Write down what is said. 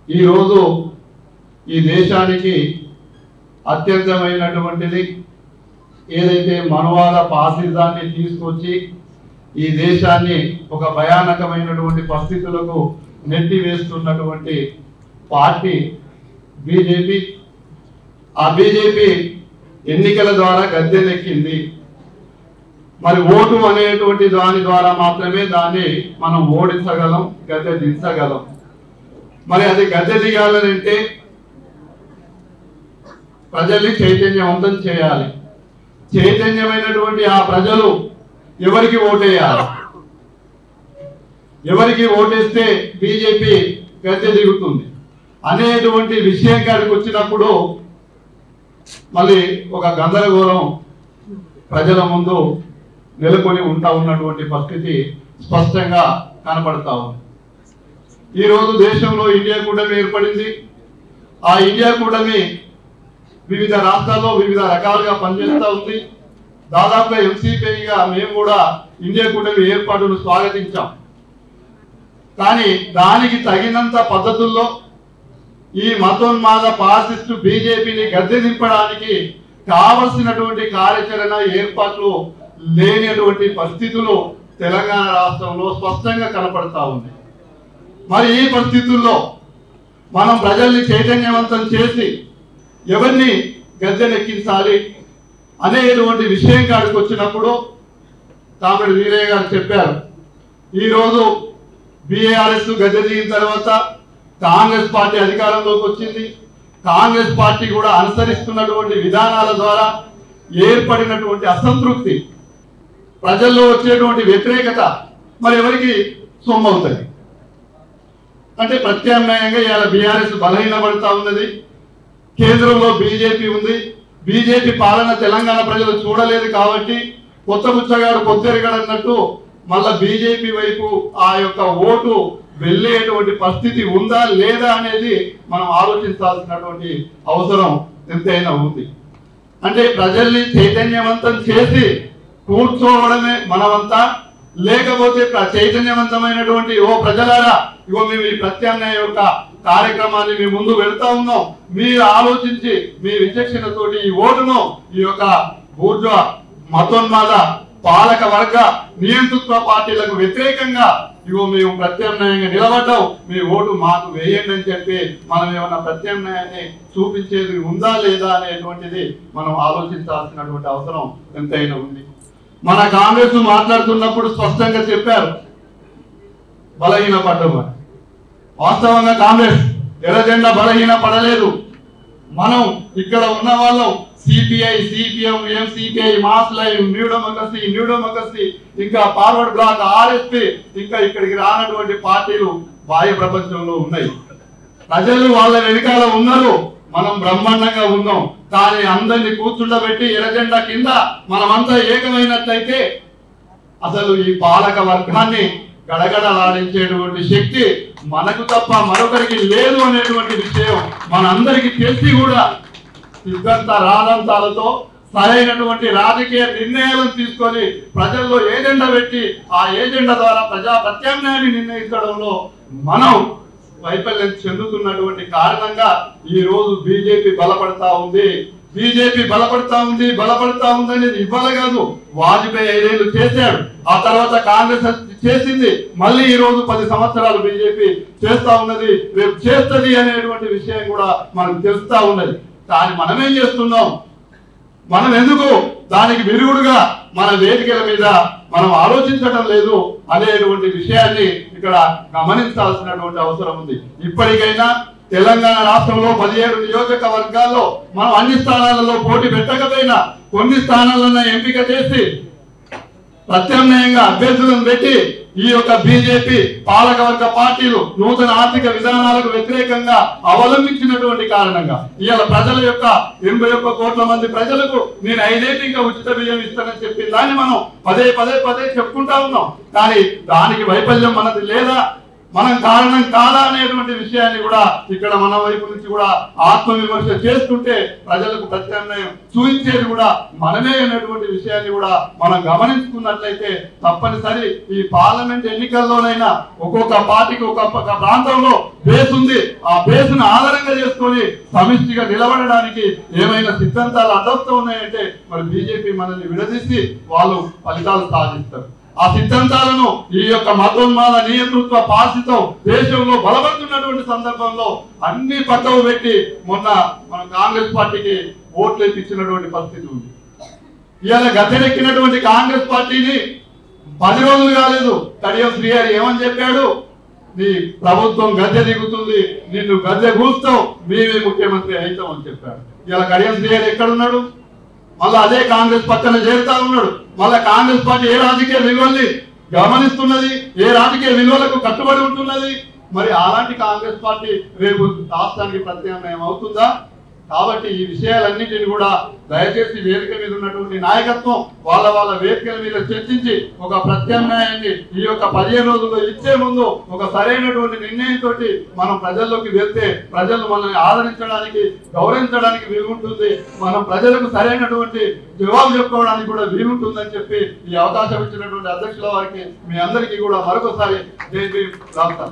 ఈరోజు ఈ దేశానికి అత్యంతమైనటువంటిది ఏదైతే మనవాద ఫాసిజాన్ని తీసుకొచ్చి ఈ దేశాన్ని ఒక భయానకమైనటువంటి పరిస్థితులకు నెట్టివేస్తున్నటువంటి పార్టీ బీజేపీ. ఆ బీజేపీ ఎన్నికల ద్వారా గద్దెనెక్కింది. మరి ఓటు అనేటువంటి దాని ద్వారా మాత్రమే దాన్ని మనం ఓడించగలం, గద్దె దించగలం. మరి అది గద్దె దిగాలంటే ప్రజల్ని చైతన్యవంతం చేయాలి. చైతన్యమైనటువంటి ఆ ప్రజలు ఎవరికి ఓటేయాలి, ఎవరికి ఓటేస్తే బీజేపీ గద్దె దిగుతుంది అనేటువంటి విషయం కాడికి వచ్చినప్పుడు మళ్ళీ ఒక గందరగోళం ప్రజల ముందు నెలకొని ఉన్నటువంటి పరిస్థితి స్పష్టంగా కనపడతా ఉంది. ఈరోజు దేశంలో ఇండియా కూటమి ఏర్పడింది. ఆ ఇండియా కూటమి వివిధ రాష్ట్రాల్లో వివిధ రకాలుగా పనిచేస్తూ ఉంది. దాదాపుగా ఎంసీపీగా మేము కూడా ఇండియా కూటమి ఏర్పాటును స్వాగతించాం. కానీ దానికి తగినంత పద్ధతుల్లో ఈ మతోన్మాద ఫాసిస్టు బీజేపీని గద్దె దింపడానికి కావలసినటువంటి కార్యాచరణ ఏర్పాట్లు లేనటువంటి పరిస్థితులు తెలంగాణ రాష్ట్రంలో స్పష్టంగా కనపడతా ఉంది. మరి ఈ పరిస్థితుల్లో మనం ప్రజల్ని చైతన్యవంతం చేసి ఎవరిని గద్దెనెక్కించాలి అనేటువంటి విషయం కాడికి వచ్చినప్పుడు కామెడి వీరయ్య గారు చెప్పారు, ఈరోజు బీఆర్ఎస్ గద్దె దిగిన తర్వాత కాంగ్రెస్ పార్టీ అధికారంలోకి వచ్చింది. కాంగ్రెస్ పార్టీ కూడా అనుసరిస్తున్నటువంటి విధానాల ద్వారా ఏర్పడినటువంటి అసంతృప్తి, ప్రజల్లో వచ్చేటువంటి వ్యతిరేకత మరి ఎవరికి సొమ్మవుతుంది అంటే ప్రత్యామ్నాయంగా ఇవాళ బీఆర్ఎస్ బలహీనపడతా ఉన్నది. కేంద్రంలో బీజేపీ ఉంది. బీజేపీ పాలన తెలంగాణ ప్రజలు చూడలేదు కాబట్టి కొత్త బుచ్చగాడు కొత్తెరగడు అన్నట్టు మళ్ళా బీజేపీ వైపు ఆ యొక్క ఓటు వెళ్ళేటువంటి పరిస్థితి ఉందా లేదా అనేది మనం ఆలోచించాల్సినటువంటి అవసరం ఎంతైనా ఉంది. అంటే ప్రజల్ని చైతన్యవంతం చేసి కూర్చోవడమే మనమంతా, లేకపోతే చైతన్యవంతమైనటువంటి ఓ ప్రజలారా ఇగో మేము ఈ ప్రత్యామ్నాయ యొక్క కార్యక్రమాన్ని మీ ముందు వెళ్తా ఉన్నాం, మీరు ఆలోచించి మీ విచక్షణతోటి ఈ ఓటును ఈ యొక్క బూర్జువా మతోన్మాద పాలక వర్గ నియంతృత్వ పార్టీలకు వ్యతిరేకంగా ఇగో మేము ప్రత్యామ్నాయంగా నిలబడ్డాం, మీ ఓటు మాకు వేయండి అని చెప్పి మనం ఏమన్నా ప్రత్యామ్నాయాన్ని చూపించేది ఉందా లేదా అనేటువంటిది మనం ఆలోచించాల్సినటువంటి అవసరం ఎంతైనా ఉంది. మన కాంగ్రెస్ మాట్లాడుతున్నప్పుడు స్పష్టంగా చెప్పారు బలహీనపడ్డామని. వాస్తవంగా కాంగ్రెస్ ఎర్రజెండా బలహీన పడలేదు. మనం ఇక్కడ ఉన్న వాళ్ళం CPI, CPM, MCPI, mass live, New Democracy, ఇంకా ఫార్వర్డ్ బ్లాక్, ఆర్ఎస్పీ, ఇంకా ఇక్కడికి రానటువంటి పార్టీలు బాహ్య ప్రపంచంలో ఉన్నాయి. ప్రజలు వాళ్ళ వెనకాల ఉన్నారు, మనం బ్రహ్మాండంగా ఉన్నాం. కానీ అందరినీ కూర్చుండబెట్టి ఎర్రజెండా కింద మనమంతా ఏకమైనట్లయితే అసలు ఈ పాలక వర్గాన్ని గడగడలాడించేటువంటి శక్తి మనకు తప్ప మరొకరికి లేదు అనేటువంటి విషయం మనందరికీ తెలిసి కూడా సిద్ధాంత రాదంతాలతో సరైనటువంటి రాజకీయ నిర్ణయాలను తీసుకొని ప్రజల్లో ఏజెండా పెట్టి ఆ ఏజెండా ద్వారా ప్రజా ప్రత్యామ్నాయాన్ని నిర్ణయించడంలో మనం వైఫల్యం చెందుతున్నటువంటి కారణంగా ఈ రోజు బీజేపీ బలపడతా ఉంది. బీజేపీ బలపడతా ఉంది అనేది ఇవ్వాలి కాదు. వాజ్పేయి 5 ఏళ్ళు చేశాడు, ఆ తర్వాత కాంగ్రెస్ చేసింది, మళ్ళీ ఈ రోజు 10 సంవత్సరాలు బీజేపీ చేస్తా ఉన్నది, రేపు చేస్తుంది అనేటువంటి విషయం కూడా మనకు తెలుస్తా ఉన్నది. కానీ మనమేం చేస్తున్నాం, మనం ఎందుకు దానికి విరుగుడుగా మన వేదికల మీద మనం ఆలోచించడం లేదు అనేటువంటి విషయాన్ని ఇక్కడ గమనించాల్సినటువంటి అవసరం ఉంది. ఇప్పటికైనా తెలంగాణ రాష్ట్రంలో 17 నియోజకవర్గాల్లో మనం అన్ని స్థానాలలో పోటీ పెట్టకపోయినా కొన్ని స్థానాలను ఎంపిక చేసి ప్రత్యామ్నాయంగా అభ్యర్థులను పెట్టి ఈ యొక్క బీజేపీ పాలకవర్గ పార్టీలు నూతన ఆర్థిక విధానాలకు వ్యతిరేకంగా అవలంబించినటువంటి కారణంగా ఇవాళ ప్రజల యొక్క 81 కోట్ల మంది ప్రజలకు నేను 5 ఏళ్ళు ఇంకా ఉచిత బియ్యం ఇస్తానని చెప్పి దాన్ని మనం పదే చెప్పుకుంటా ఉన్నాం. కానీ దానికి వైఫల్యం మనది లేదా? మనం కారణం కాదా అనేటువంటి విషయాన్ని కూడా ఇక్కడ మన వైపు నుంచి కూడా ఆత్మవిమర్శ చేసుకుంటే ప్రజలకు ప్రత్యామ్నాయం చూపించేది కూడా మనమే అనేటువంటి విషయాన్ని కూడా మనం గమనించుకున్నట్లయితే తప్పనిసరి ఈ పార్లమెంట్ ఎన్నికల్లోనైనా ఒక్కొక్క పార్టీకి ఒక్కొక్క ప్రాంతంలో బేస్ ఉంది. ఆ బేస్ను ఆధారంగా చేసుకొని సమిష్టిగా నిలబడడానికి ఏమైనా సిద్ధాంతాలు అడ్డొస్తూ ఉన్నాయంటే మరి బీజేపీ మనల్ని విడదీసి వాళ్ళు ఫలితాలు సాధిస్తారు. ఆ సిద్ధాంతాలను ఈ యొక్క మతోన్మాద నియంతృత్వ పార్టీతో దేశంలో బలపడుతున్నటువంటి సందర్భంలో అన్ని పక్కకు పెట్టి మొన్న మన కాంగ్రెస్ పార్టీకి ఓట్లు ఇప్పించినటువంటి పరిస్థితి ఉంది. ఇవాళ గద్దెనెక్కినటువంటి కాంగ్రెస్ పార్టీని 10 రోజులు కాలేదు కడియం శ్రీహరి ఏమని చెప్పాడు, నీ ప్రభుత్వం గద్దె దిగుతుంది, నిన్ను గద్దె కూస్తావు, మేమే ముఖ్యమంత్రి అవుతాం అని చెప్పాడు. ఇవాళ కడియం శ్రీహరి ఎక్కడున్నాడు? మళ్ళీ అదే కాంగ్రెస్ పక్కన చేరుతా ఉన్నాడు. మళ్ళీ కాంగ్రెస్ పార్టీ ఏ రాజకీయ విలువల్ని గమనిస్తున్నది, ఏ రాజకీయ విలువలకు కట్టుబడి ఉంటున్నది? మరి అలాంటి కాంగ్రెస్ పార్టీ రేపు రాష్ట్రానికి ప్రత్యామ్నాయం అవుతుందా? కాబట్టి ఈ విషయాలన్నింటినీ కూడా దయచేసి వేదిక మీద ఉన్నటువంటి నాయకత్వం వాళ్ళ వేదికల మీద చర్చించి ఒక ప్రత్యామ్నాయాన్ని ఈ యొక్క 15 రోజుల్లో ఇచ్చే ముందు ఒక సరైనటువంటి నిర్ణయంతో మనం ప్రజల్లోకి వెళ్తే ప్రజలు మనల్ని ఆదరించడానికి గౌరవించడానికి వీలుంటుంది. మనం ప్రజలకు సరైనటువంటి జవాబు చెప్పుకోవడానికి కూడా వీలుంటుందని చెప్పి ఈ అవకాశం ఇచ్చినటువంటి అధ్యక్షుల వారికి మీ అందరికీ కూడా మరొకసారి జై భీమ్ రాస్తాను.